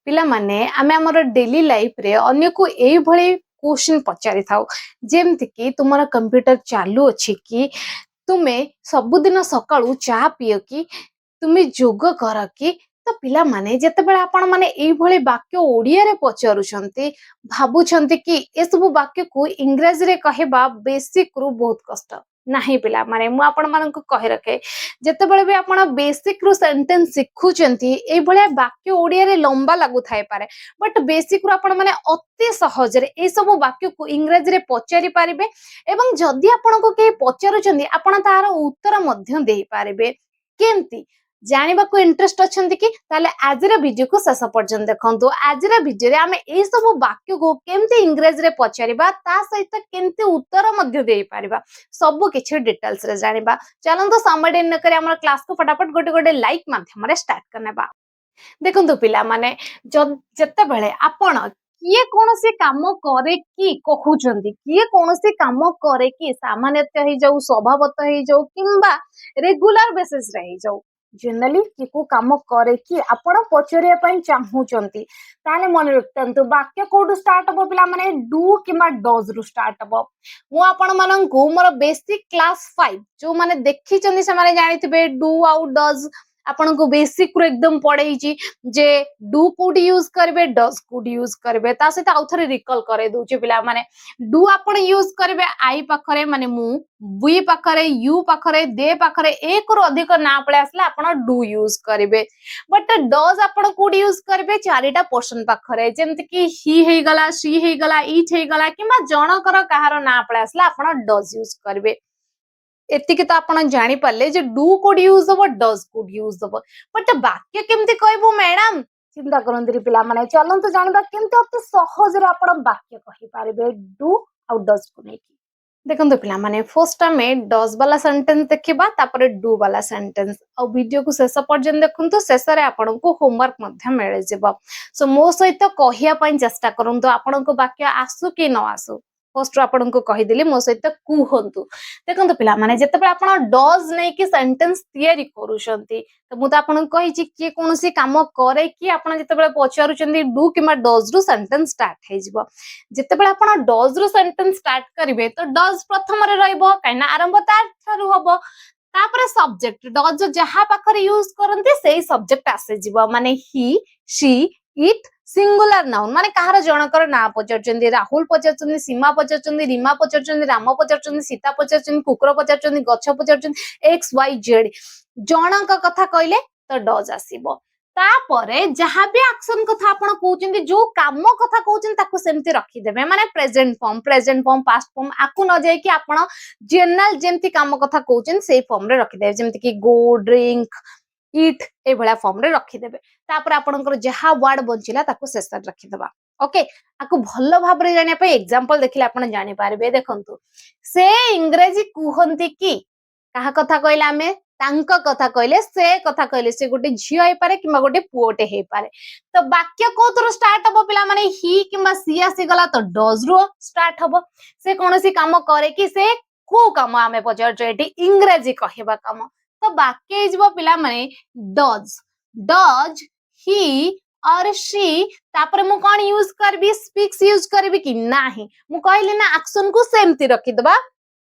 पिला माने आमे हमर डेली लाइफ रे अन्य को एई भଳି क्वेश्चन पचारि थाउ जेमति कि तुमरा कंप्यूटर चालू अछि कि तुमे सबुदिन सकाळू चाह पियो कि तुमे जोग कर कि तो पिला माने जेते बेले आपण माने एई भଳି वाक्य ओडिया रे पचारुछंती भाबुछंती कि ए सब वाक्य को इंग्रजी रे कहबा बेसिक रु बहुत कष्ट नाही पिला माने मु आपण मानन को कहि रखे जेते बेले भी आपण बेसिक रु सेंटेंस सिखुचंती एई भळे वाक्य ओडिया रे लंबा लागु थाए पारे बट बेसिक रु आपण माने अति सहज रे ए सब वाक्य को इंग्रजी रे पचारि पारिबे एवं जदि आपण को के पचारुचंती आपण तार उत्तर मध्य देई पारिबे केमती जानिबा को इंटरेस्ट अछंती कि ताले आजिरा वीडियो को शेष पर्यंत देखंतु आजिरा वीडियो रे आमे ए सब वाक्य को केमती इंग्रजी रे पचारिबा ता सहित केमती उत्तर मध्य देई पारिबा सब किछि डिटेल्स रे जानिबा चलंतु समय न करे हमर क्लास को फटाफट गोटे गोटे लाइक माध्यम रे स्टार्ट करनेबा देखंतु पिला माने जत्ते बेले आपण किए कौनसी काम करे कि कहउचंती किए कौनसी काम करे कि सामान्यतः ही जाऊ स्वभावतः ही जाऊ किंबा रेगुलर बेसिस रे ही जाऊ जनरली कि को काम करे कि आपण पचरिया पई चाहूचंती ताले मन रखतंतु वाक्य कोडू स्टार्ट हो पिला माने डू किंबा डज रु स्टार्ट हो मु आपण माननकु मोर बेसिक क्लास 5 जो माने देखि चंदी से माने जानिथिबे डू आउ डज आपण को बेसिक रो एकदम पढ़ई छी जे डू कोड यूज करबे डज कोड यूज करबे ता सहित आउथरे रिकॉल करे दोचे पिला माने डू आपण यूज करबे आई पाखरे माने मु वी पाखरे यू पाखरे दे पाखरे एक रो अधिक ना पळे आसला आपण डू यूज करबे बट डज आपण कोड यूज करबे चारिटा पर्सन पाखरे जेमति कि ही हेई गला शी हेई गला इट हेई गला किमा जनकर कहारो ना पळे आसला आपण डज यूज करबे एतिक तो आपण जानी पाले जे डू कोड यूज हो डज कोड यूज हो बट वाक्य केमती कहबो मैडम चिंता करंतरी पिला माने चलंतु जानबा केमती अति सहज रे आपण वाक्य कहि पारिबे डू आउ डज को नै देखंतु पिला माने फर्स्ट हमें डज वाला सेंटेंस देखिबा तापर डू वाला सेंटेंस और वीडियो को शेष पर्यंत देखंतु शेष रे आपण को होमवर्क मध्ये मिले जेबो सो मो सहित कहिया पई चेष्टा करंतु आपण को वाक्य आसु कि न आसु फर्स्ट आपण को कहि देली मो सहित कुहंतु देखंतु पिला माने जते बेला आपण डज नै कि सेंटेंस तयारी करूछंती तो मु त आपण कहि छि कि कोनोसी काम करे कि आपण जते बेला पचारुछंती डू किमा डज रु सेंटेंस स्टार्ट हे जिवो जते बेला आपण डज रु सेंटेंस स्टार्ट करिवे तो डज प्रथम रे रहइबो काइना आरंभ तार थारु हबो तापरे सब्जेक्ट डज जहा पाखरे यूज करंती सेही सब्जेक्ट आसे जिवो माने ही शी इट सिंगुलर नाउन माने कहार जनकर ना पचारचंदी राहुल पचारचंदी सीमा पचारचंदी रीमा पचारचंदी राम पचारचंदी सीता पचारचंदी कुकुर पचारचंदी गच्छ पचारचंदी एक्स वाई जेड जनक कथा कहले तो डज आसीबो तापरे जहां भी एक्शन कथा आपण कहउचंदी जो काम कथा कहउचंदी ताको सेमति रखि देबे माने प्रेजेंट फॉर्म पास्ट फॉर्म आकु न जाय कि आपण जनरल जेमति काम कथा कहउचंदी सेही फॉर्म रे रखि देबे जेमति कि गो ड्रिंक इट ए भला फॉर्म रे रखि देबे तापर आपनकर जहा वर्ड बंचिला ताको शेष रखि देबा ओके आकु भलो भाबरे जानिया पे एग्जांपल देखिले आपण जानि पारबे देखंतु से इंग्रजी कुहंती कि काहा कथा कहला हमें तांका कथा कहले से गोटे झियो हे पारे किबा गोटे पुओटे हे पारे तो वाक्य कोथरो स्टार्ट हबो पिला माने ही किबा सी आसी गला तो डज रो स्टार्ट हबो से कोनोसी काम करे कि से को काम आमे पचार एटी इंग्रजी कहबा काम तो वाक्य इजबो पिला माने डज ही और शी तापर मु कोन यूज करबी स्पीक्स यूज करबी कि नाही मु कहली ना एक्शन को सेमती रखि दबा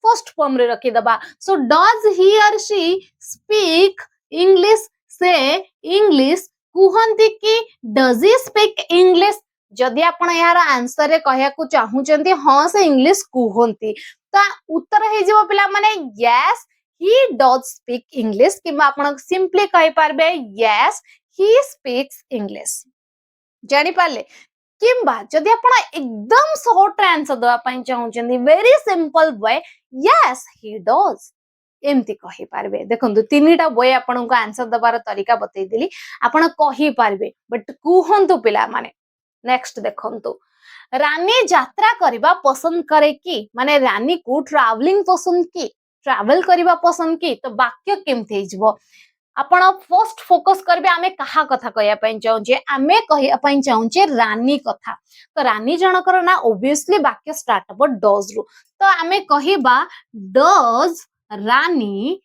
फर्स्ट फॉर्म रे रखि दबा सो डज ही और शी स्पीक इंग्लिश से इंग्लिश कुहंती कि डज ही स्पीक इंग्लिश जदि आपण यार आंसर रे कहया को चाहूचंती हां से इंग्लिश कुहंती तो उत्तर हे जेबो पिला माने yes he does speak English किबा आपण सिंपली कहि पारबे yes he speaks English जानि पाले किबा जदि आपण एकदम शॉर्ट आंसर दवा पई चाहउचंदी very simple way yes he does एमती कहि पारबे देखंतु तीनटा वे आपण को आंसर दबार तरीका बतै दिली आपण कहि पारबे बट कुहंतु पिला माने नेक्स्ट देखंतु रानी यात्रा करबा पसंद करे कि माने रानी को ट्रैवलिंग पसंद की ट्रैवल करबा पसंद की तो वाक्य केमथि हिजबो आपण फर्स्ट फोकस करबे आमे कहा कथा कहया पई चाहू जे आमे कहया पई चाहू जे रानी कथा तो रानी जनकर ना ऑब्वियसली वाक्य स्टार्ट हो डज रु तो आमे कहिबा डज रानी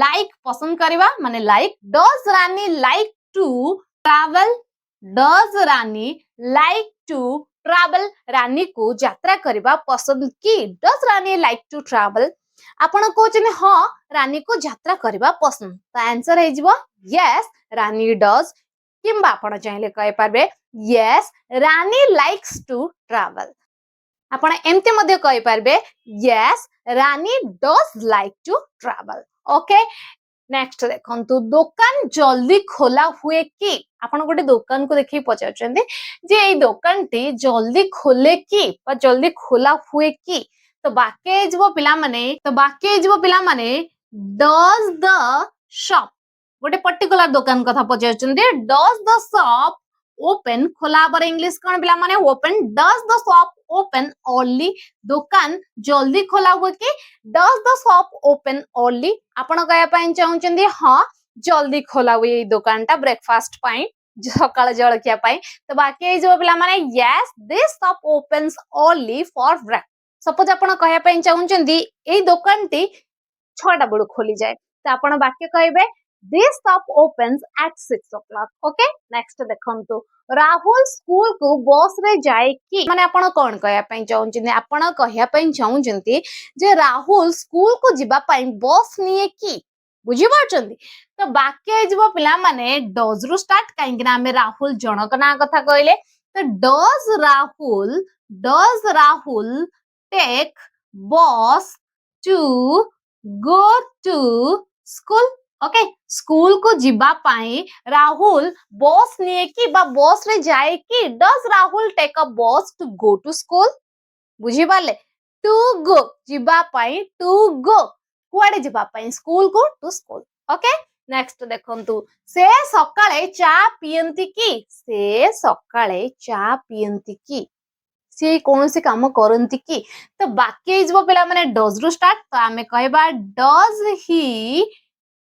लाइक पसंद करबा माने like does Rani like to travel does Rani like to travel Rani को यात्रा करबा पसंद की does Rani like to travel आपण कहते हाँ रानी को यात्रा करबा पसंद तो आंसर है जिवो यस रानी डज किंबा आपण चाहिले कहि पारबे yes Rani likes to travel आपण एमते मध्ये कहि पारबे yes Rani does like to travel okay next देखंतु दुकान जल्दी खोला हुए कि आपण गोटे दुकान को देखि पचारचंदी जे एई दुकान टी जल्दी खोले कि बा जल्दी खोला हुए कि तो बाके जबो पिला माने डज द शॉप गोटे पर्टिकुलर दुकान कथा पचारचंदी डज द शॉप ओपन खोला पर इंग्लिश कोन पिला माने open does the shop open only दुकान जल्दी खोला हुए कि does the shop open only आपण कहया पई चाहुचंदी हां जल्दी खोला हुए ये दुकानटा ब्रेकफास्ट पई सकाळ जळकिया पई तो बाकी जो पिला माने yes this shop opens only for break suppose आपण कहया पई चाहुचंदी ए दुकानटी 6टा बेलु खोली जाए तो आपण वाक्य कहबे this shop opens eight 6 o'clock okay next देखंतु राहुल स्कूल को बस रे जाए कि माने आपण कोन कहया पई चाहुचंदी आपण कहया पई चाहुचंदी जे राहुल स्कूल को जिबा पई बस निए कि बुझी पारचंदी तो वाक्य जिवो पिला माने डज रु स्टार्ट काहेकि ना हमें राहुल जनक ना कथा कहले तो does Rahul take bus to go to school okay school को जिबा पाई राहुल बस निए कि बा बस रे जाए कि डज राहुल टेक अ बस टू गो टू स्कूल बुझी पाले टू गो जिबा पाई टू गो कुआडे जिबा पाई स्कूल को टू स्कूल ओके नेक्स्ट देखंतु से सकाळे चा पियंती की से सकाळे चा पियंती की से कौन से काम करंती की तो बाकी जब पिला माने डज रु स्टार्ट तो आमे कहबा does he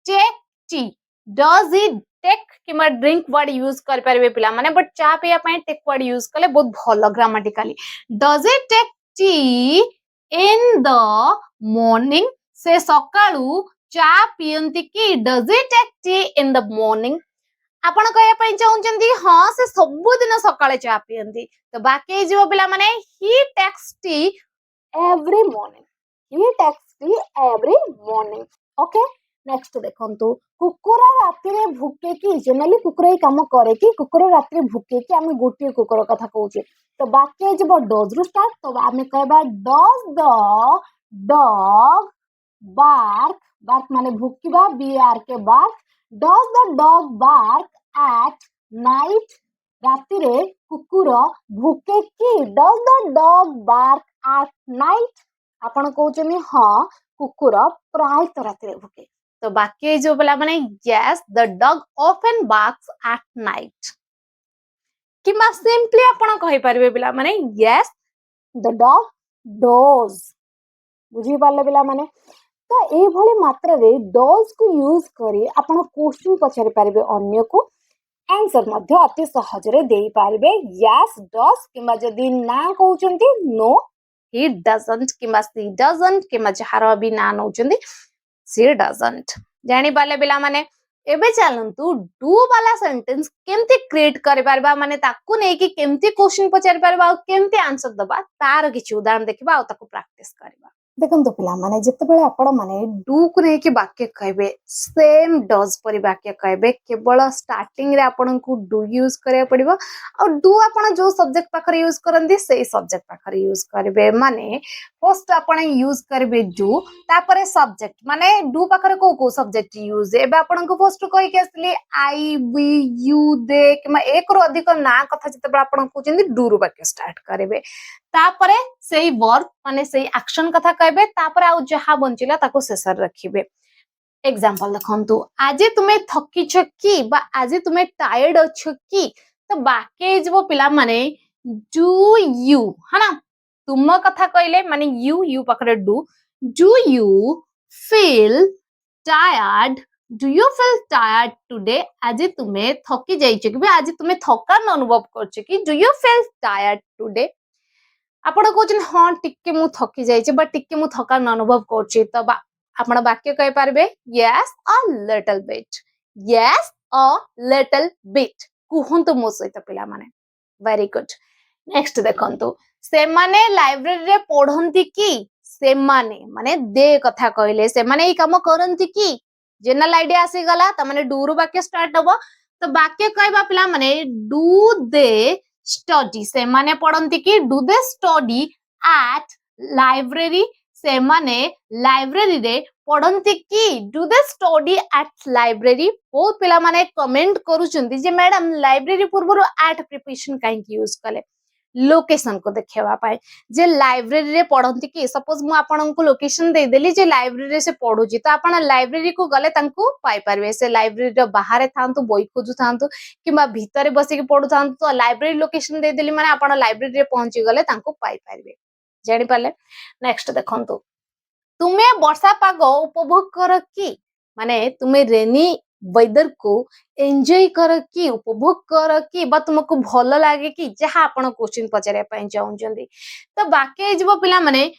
take tea does he take किमा ड्रिंक वर्ड यूज कर परबे पिला माने बट चा पिया पई टेक वर्ड यूज कले बहुत भलो grammatically does he take tea in the morning से सकाळू चा पियंती की does he take tea in the morning आपण कहया पई चाहुचंदी हां से सब दिन सकाळे चा पियंती तो बाकी जो पिला माने he takes tea every morning okay next देखंतु कुकुर राति रे भूके कि जनरली कुकुर ही काम करे कि कुकुर राति रे भूके कि हम गोटी कुकुर कथा कहूचे तो बाकी जब डज रु स्टार्ट तो हमें कहबा does the dog bark bark माने भूकिबा B R K bark does the dog bark at night राति रे कुकुर भूके कि does the dog bark at night आपण कहउचनी हां कुकुर प्राय तो राति रे भूके तो बाकी जो बोला माने yes the dog often barks at night keema simply आपण कहि परबे बिला माने यस द डॉग डोज बुझी पाले बिला माने तो ए भली मात्रा रे डज को यूज करी आपण क्वेश्चन पचारि पारबे अन्य को आंसर मध्य अति सहज रे देई पारबे यस डज किमा जदी ना कहउचंती नो ही डजंट किमा सी डजंट किमा जहार भी ना नउचंती सी डजंट जानि पाले बिला माने एबे चलंतु डू वाला सेंटेंस केमती क्रिएट करि पारबा माने ताकू नै कि केमती क्वेश्चन पचारि पारबा केमती आंसर दबा तार किछि उदाहरण देखिबा आ ताकू प्रैक्टिस करबा देखंतु पिला माने जते बेले आपण माने डू को नै कि वाक्य कहबे सेम डज परि वाक्य कहबे केवल स्टार्टिंग रे आपण को डू यूज करे पड़िबो और डू आपण जो सब्जेक्ट पाखर यूज करंदी सेही सब्जेक्ट पाखर यूज करबे माने फर्स्ट आपण यूज करबे डू तापरे सब्जेक्ट माने डू पाखर को सब्जेक्ट यूज एबे आपण को फर्स्ट कहि के असली आई वी यू दे किमा एक रो अधिक ना कथा जते बेले आपण कहउचंदी डू रो वाक्य स्टार्ट करबे तापरे सेही वर्ब माने सेही एक्शन कथा कहबे तापरे आ जहा बंचिला ताको शेषर रखिबे एग्जांपल देखंतु आज तुमे थकी छ की बा आज तुमे टायर्ड अछ की तो बाकी जबो पिला माने डू यू हना तुम कथा कहले माने यू पकरे do you feel tired do you feel tired today आज तुमे थकी जाई छ कि आज तुमे थकान अनुभव करछ कि do you feel tired today आपण कहउछन हां टिके मु थकी जाई छ बट टिके मु थकान अनुभव करछि तो आपण वाक्य कहि पारबे यस अ लिटिल बिट कुहंतु मो सहित पिला माने वेरी गुड नेक्स्ट देखंतु से माने लाइब्रेरी रे पढ़ंती की से माने दे कथा कहले से माने ई काम करंती की जनरल आइडिया आसी गला त माने डू रु वाक्य स्टार्ट हबो तो वाक्य कहबा पिला माने डू दे स्टडी से माने पढ़ंती की do they study eight library से माने लाइब्रेरी रे पढ़ंती की do they study eight library बहुत पिला माने कमेंट करूचंती जे मैडम लाइब्रेरी पूर्व एट प्रिपरेशन काहे यूज कले लोकेशन को देखेवा पाए जे लाइब्रेरी रे पढ़ंती की सपोज मु आपन को लोकेशन दे देली जे लाइब्रेरी रे से पढुची तो आपन लाइब्रेरी को गले तांको पाई परबे से लाइब्रेरी रो बाहर थांतु बोई खोजु थांतु किबा भीतर बसी के पढु थांतु तो लाइब्रेरी लोकेशन दे देली माने आपन लाइब्रेरी रे पहुंची गले तांको पाई परबे जानि पाले नेक्स्ट देखंतु तुमे वर्षा पाग उपभोग कर की माने तुमे रेनी वेदर को एंजॉय कर की उपभोग कर की बा तुमको भल लागे कि जहाँ आपण क्वेश्चन पचारे पई चाहउचंदी तो बाकी जब पिला माने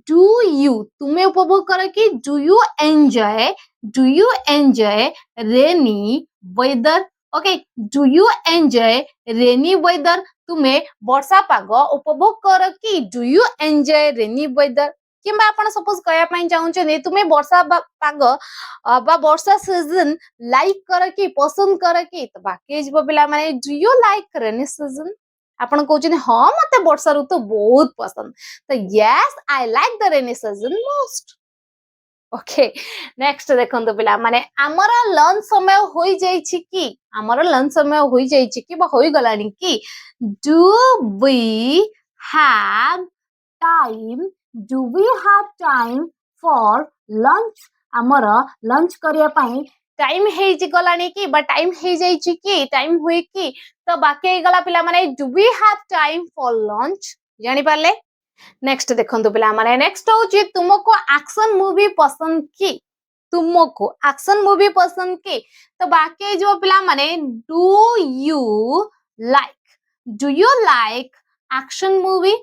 डू यू तुमे उपभोग कर की do you enjoy rainy weather okay do you enjoy rainy weather तुमे वर्षा पाग उपभोग कर की do you enjoy rainy weather किंबा आपण सपोज कहया पई चाहउचंदी तुमे वर्षा पाग बा वर्षा सीजन लाइक कर की पसंद कर की तो बाकी जब पिला माने do you like rainy season आपण कहउचंदी हां मते वर्षा ऋतु बहुत पसंद तो yes I like the rainy season most okay next देखंतु पिला माने हमरा लंच समय होई जाईछि की हमरा लंच समय होई जाईछि की बा होई गलानी की do we have time do we have time for lunch हमरा लंच करिया पई टाइम हे जी गलानी की बा टाइम हे जाईछि की टाइम हुई की तो बाकी हे गला पिला माने do we have time for lunch जानि पाले नेक्स्ट देखंतु पिला माने नेक्स्ट होची तुमको एक्शन मूवी पसंद की तुमको एक्शन मूवी पसंद की तो बाकी जो पिला माने do you like action movie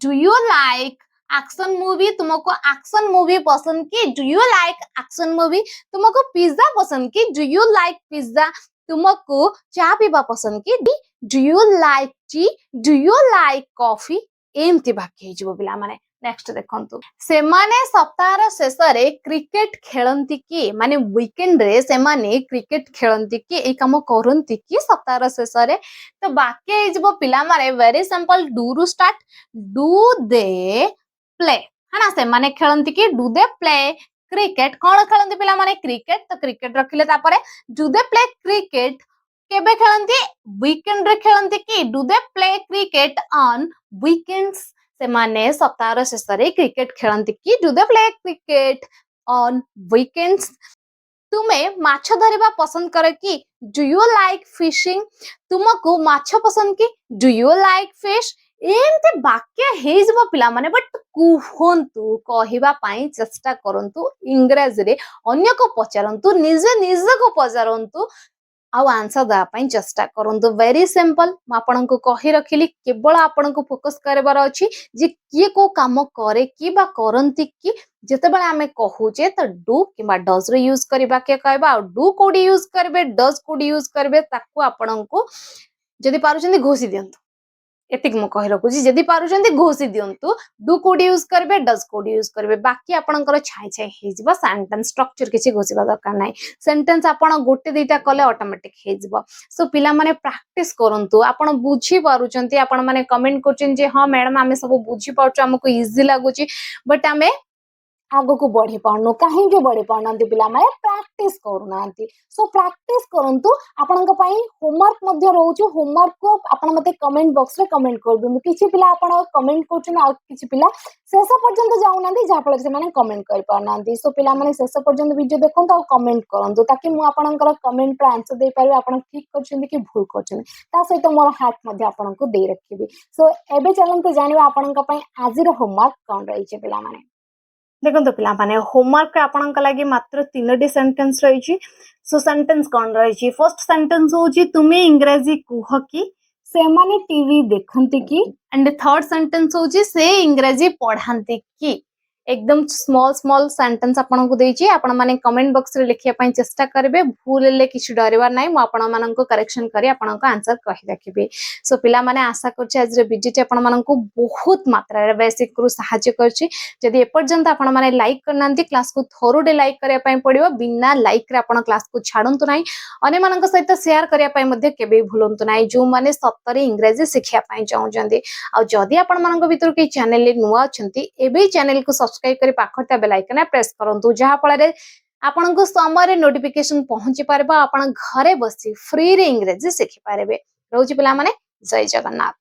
do you like action movie तुमको एक्शन मूवी पसंद की do you like action movie तुमको पिज्जा पसंद की डू यू लाइक पिज्जा तुमको चाह पीवा पसंद की do you like T do you like coffee एमती बाकी हो पिला माने नेक्स्ट देखंतु से माने सप्ताहर शेष रे क्रिकेट खेलंती की माने वीकेंड रे से माने क्रिकेट खेलंती की ए काम करंती की सप्ताहर शेष रे तो बाकी हो पिला माने वेरी सिंपल डू रु स्टार्ट डू दे प्ले है ना से माने खेलंती की डू दे प्ले क्रिकेट कौन खेलंती पिला माने क्रिकेट तो क्रिकेट रखिले तापरे डू दे प्ले क्रिकेट केबे खेलंती वीकेंड रे खेलंती की do they play cricket on weekends से माने सप्ताहर शेष रे क्रिकेट खेलंती की do they play cricket on weekends तुमे माछ धरिबा पसंद करे की डू यू लाइक फिशिंग तुमको माछ पसंद की डू यू लाइक फिश एमते वाक्य हे जबो पिला माने बट कुहंतु कहिबा पई चेष्टा करंतु इंग्रजी रे अन्य को पचारंतु निजे को पचारंतु आउ आंसर दा पई चेष्टा करंतु वेरी सिंपल म आपन को कहि रखिली केवल आपन को फोकस करबार अछि जे किए को काम करे की बा करंती की जते बेले हमें कहूचे तो डू किबा डज रे यूज करबा के कहबा और डू कोडी यूज करबे डज कोडी यूज करबे ताकू आपन को जदी पारुचंदी घोषि दियंतु एतिक मु कहि रखुची जदी पारुचंदी घोषि दियंतु डू कोड यूज करबे डज कोड यूज करबे बाकी आपनकर छाई छाई हे जिवो सेंटेंस स्ट्रक्चर किछि घोषिबा दरकार नै सेंटेंस आपन गोटे दुईटा कले ऑटोमेटिक हे जिवो सो पिला माने प्रैक्टिस करंतु आपन बुझी पारुचंती आपन माने कमेंट करचन जे हां मैडम हमें सब बुझी पाउछ हमको इजी लागुची बट हमें आगो को बढ़ी पाउनु कहीं बढ़ी पाउनांती पिला माने प्रैक्टिस करूनांती सो प्रैक्टिस करंतु आपनका पई होमवर्क मध्ये रहउछु होमवर्क को आपन मते कमेंट बॉक्स रे कमेंट कर दिनु किछि पिला आपन कमेंट करछन आ किछि पिला शेष पर्यंत जाउनांती जा फल से माने कमेंट कर पाउनांती सो पिला माने शेष पर्यंत वीडियो देखंतु आ कमेंट करंतु ताकि मु आपनकर कमेंट पर आंसर दे पारे आपन ठीक करछन कि भूल करछन ता सहित मोर हाथ मध्ये आपन को दे रखिबी सो एबे चलंतु जानिबा आपनका पई आजिर होमवर्क कोन रही छे पिला माने देखो पिला माने होमवर्क आपनका लागि मात्र 3टी सेंटेंस रही सो सेंटेंस कौन रही फर्स्ट सेंटेंस होची तुमे इंग्रजी कुह की से माने टीवी देखंती की एंड थर्ड सेंटेंस होची से इंग्रजी पढ़ांती की एकदम स्मॉल स्मॉल सेंटेंस आपन को देछि आपन माने कमेंट बॉक्स रे लिखिया पई चेष्टा करबे भूल ले किछ डरबार नाही मु आपन मानन को करेक्शन करी आपन को आंसर कहि रखिबे सो पिला माने आशा करछि आज रे वीडियो आपन मानन को बहुत मात्रा रे बेसिक करू सहाय्य करछि जदि एपर्यंत आपन माने लाइक करनांती क्लास को थोरुडे लाइक करिया पई पड़िबो बिना लाइक रे आपन क्लास को छाडंतु नाही अने मानन सहित शेयर करिया पई मध्ये केबे भूलंतु नाही जो माने सत्तरे इंग्रजी शिखिया पई चाहउजंदी आ जदि आपन मानन को भीतर के चैनल ले नुवा अछंती एबे चैनल को सब्सक्राइब करी पाखरता बेल आइकन प्रेस करंतु जहा फଳରେ ଆପଣଙ୍କୁ ସମୟରେ ନୋଟିଫିକେସନ ପହଞ୍ଚି ପାରିବ ଆପଣ ଘରେ ବସି ଫ୍ରି ରେ ଇଂରେଜୀ ଶିଖି ପାରିବେ ରହୁଛି ପିଲାମାନେ ଜୟ ଜଗନ୍ନାଥ।